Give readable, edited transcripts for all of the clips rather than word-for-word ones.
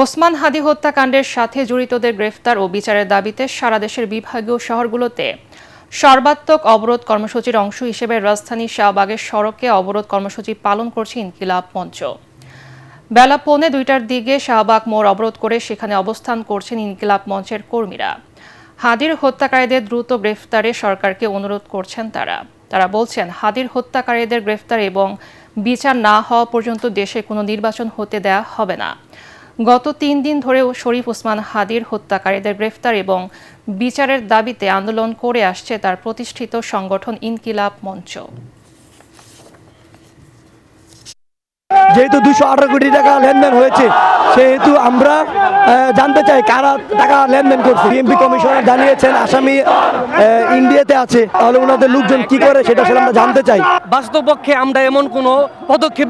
ওসমান হাদী হত্যাকাণ্ডের সাথে জড়িতদের গ্রেফতার ও বিচারের দাবিতে সারা দেশের বিভাগীয় শহরগুলোতে সর্বাত্মক অবরোধ কর্মসূচির অংশ হিসেবে রাজধানী শাহবাগের সড়কে অবরোধ কর্মসূচি পালন করছে ইনকিলাব মঞ্চ। বেলা 1:45টার দিকে শাহবাগ মোড় অবরোধ করে সেখানে অবস্থান করছেন ইনকিলাব মঞ্চের কর্মীরা। হাদীর হত্যাকারীদের দ্রুত গ্রেফতারে সরকারকে অনুরোধ করছেন তারা বলছেন, হাদীর হত্যাকারীদের গ্রেফতার এবং বিচার না হওয়া পর্যন্ত দেশে কোনো নির্বাচন হতে দেয়া হবে না। গত 3 দিন ধরে শরীফ ওসমান হাদীর হত্যাকারীদের গ্রেফতার এবং বিচারের দাবিতে আন্দোলন করে আসছে তার প্রতিষ্ঠিত সংগঠন ইনকিলাব মঞ্চ। যেহেতু 218 কোটি টাকা লেনদেন হয়েছে, সেহেতু আমরা জানতে চাই কারা টাকা লেনদেন করছে। বিএনপি কমিশনার জানিয়েছেন আসামি ইন্ডিয়াতে আছে, তাহলে ওনাদের লোকজন কি করে সেটা আমরা জানতে চাই। বাস্তবপক্ষে আমরা এমন কোনো পদক্ষেপ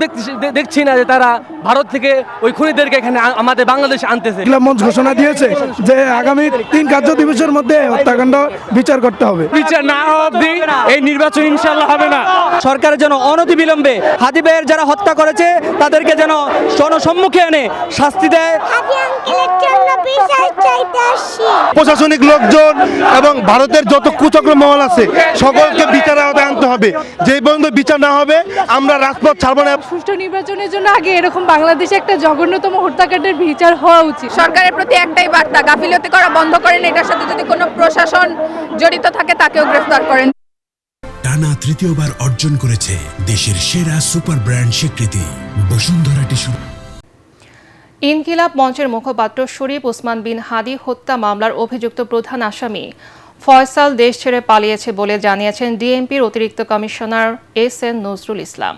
দেখছি না যে তারা ভারত থেকে ওই খুনিদেরকে এখানে আমাদের বাংলাদেশে আনতেছে। ইনকিলাব মঞ্চ ঘোষণা দিয়েছে যে আগামী 3 কার্য দিবসের মধ্যে হত্যাকাণ্ড বিচার করতে হবে। বিচার না হওয়া অবধি এই নির্বাচন ইনশাআল্লাহ হবে না। সরকারের যেন অনতিবিলম্বে হাদী ভাইয়ের যারা হত্যা করেছে তাদেরকে যেন জনসম্মুখে এনে শাস্তি দেয়। প্রশাসনিক লোকজন এবং ভারতের যত কুচক্র মহল আছে সকলকে বিচারের আওতায় আনতে হবে। যেই পর্যন্ত বিচার না হবে আমরা রাজপথ ছাড়বো না। সুষ্ঠু নির্বাচনের জন্য আগে এরকম বাংলাদেশে একটা জঘন্যতম হত্যাকাণ্ডের বিচার হওয়া উচিত। সরকারের প্রতি একটাই বার্তা, গাফিলতি করা বন্ধ করেন। এটার সাথে যদি কোনো প্রশাসন জড়িত থাকে তাকেও গ্রেফতার করেন। টানা তৃতীয়বার অর্জন করেছে দেশের সেরা সুপার ব্র্যান্ড স্বীকৃতি বসুন্ধরা টিস্যু। ইনকিলাব মঞ্চের মুখপাত্র শরীফ ওসমান বিন হাদী হত্যা মামলার অভিযুক্ত প্রধান আসামি ফয়সাল দেশ ছেড়ে পালিয়েছে বলে জানিয়েছেন ডিএমপির অতিরিক্ত কমিশনার এস.এন. নজরুল ইসলাম।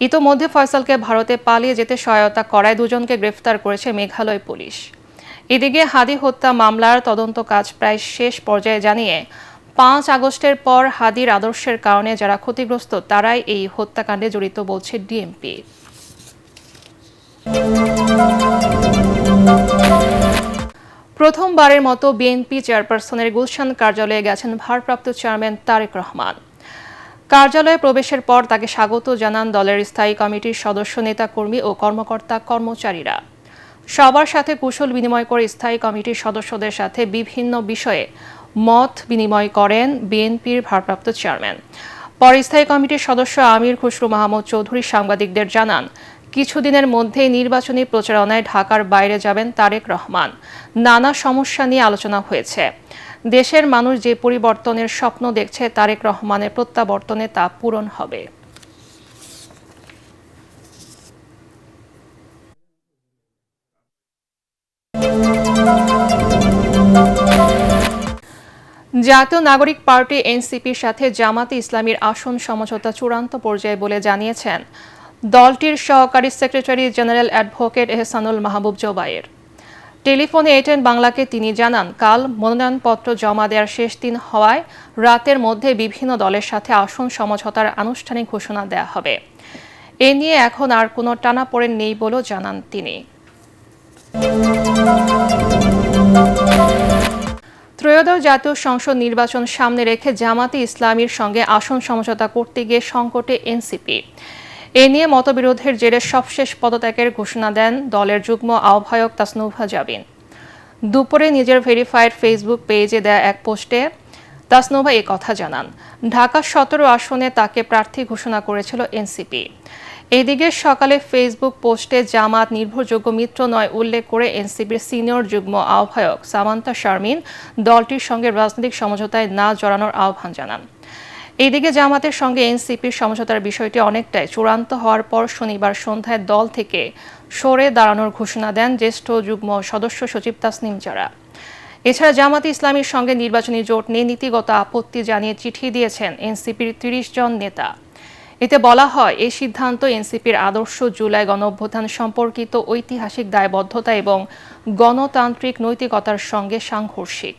ইতোমধ্যে ফয়সালকে ভারতে পালিয়ে যেতে সহায়তা করায় দুজনকে গ্রেফতার করেছে মেঘালয় পুলিশ। এদিকে হাদী হত্যা মামলার তদন্ত কাজ প্রায় শেষ পর্যায়ে জানিয়ে 5 আগস্টের পর হাদীর আদর্শের কারণে যারা ক্ষতিগ্রস্ত তারাই এই হত্যাকাণ্ডে জড়িত বলছে ডিএমপি। প্রথমবারের মতো বিএনপি চেয়ারপারসনের গুলশান কার্যালয়ে গেছেন ভারপ্রাপ্ত চেয়ারম্যান তারেক রহমান। কার্যালয়ে প্রবেশের পর তাকে স্বাগত জানান দলের স্থায়ী কমিটির সদস্য, নেতাকর্মী ও কর্মকর্তা কর্মচারীরা। সবার সাথে কুশল বিনিময় করে স্থায়ী কমিটির সদস্যদের সাথে বিভিন্ন বিষয়ে মত বিনিময় করেন বিএনপির ভারপ্রাপ্ত চেয়ারম্যান। পরে স্থায়ী কমিটির সদস্য আমির খুসরু মাহমুদ চৌধুরী সাংবাদিকদের জানান, কিছুদিনের মধ্যেই নির্বাচনী প্রচারণায় ঢাকার বাইরে যাবেন তারেক রহমান। নানা সমস্যা নিয়ে আলোচনা হয়েছে। দেশের মানুষ যে পরিবর্তনের স্বপ্ন দেখছে তারেক রহমানের প্রত্যাবর্তনে তা পূরণ হবে। জাতীয় নাগরিক পার্টি এনসিপির সাথে জামাতে ইসলামীর আসন সমঝোতা চূড়ান্ত পর্যায়ে বলে জানিয়েছেন দলটির সহকারী সেক্রেটারি জেনারেল অ্যাডভোকেট এহসানুল মাহবুব জোবায়ের। টেলিফোনে এটেন বাংলাকে তিনি জানান, কাল মনোনয়নপত্র জমা দেওয়ার শেষ দিন হওয়ায় রাতের মধ্যে বিভিন্ন দলের সাথে আসন সমঝোতার আনুষ্ঠানিক ঘোষণা দেওয়া হবে। এ নিয়ে এখন আর কোনো টানাপোড়েন নেই বলেও জানান তিনি। ত্রয়োদশ জাতীয় সংসদ নির্বাচন সামনে রেখে জামাতে ইসলামীর সঙ্গে আসন সমঝোতা করতে গিয়ে সংকটে এনসিপি। এ নিয়ে মতবিরোধের জেরে সবশেষ পদত্যাগের ঘোষণা দেন দলের যুগ্ম আহ্বায়ক তাসনুভা জাবিন। দুপুরে নিজের ভেরিফাইড ফেসবুক পেজে দেয়া এক পোস্টে তাসনুভা এ কথা জানান। ঢাকা 17 আসনে তাকে প্রার্থী ঘোষণা করেছিল এনসিপি। এদিকে সকালে ফেসবুক পোস্টে জামাত নির্ভরযোগ্য মিত্র নয় উল্লেখ করে এনসিপির সিনিয়র যুগ্ম আহ্বায়ক সামান্তা শারমিন দলটির সঙ্গে রাজনৈতিক সমঝোতায় না জড়ানোর আহ্বান জানান। এদিকে জামাতের সঙ্গে এনসিপির সমঝোতার বিষয়টি অনেকটাই চূড়ান্ত হওয়ার পর শনিবার সন্ধ্যায় দল থেকে সরে দাঁড়ানোর ঘোষণা দেন জ্যেষ্ঠ যুগ্ম সদস্য সচিব তাসনিম জারা। এছাড়া জামাতে ইসলামীর সঙ্গে নির্বাচনী জোট নিয়ে নীতিগত আপত্তি জানিয়ে চিঠি দিয়েছেন এনসিপির 30 জন নেতা। এতে বলা হয়, এই সিদ্ধান্ত এনসিপির আদর্শ জুলাই গণঅভ্যুত্থান সম্পর্কিত ঐতিহাসিক দায়বদ্ধতা এবং গণতান্ত্রিক নৈতিকতার সঙ্গে সাংঘর্ষিক।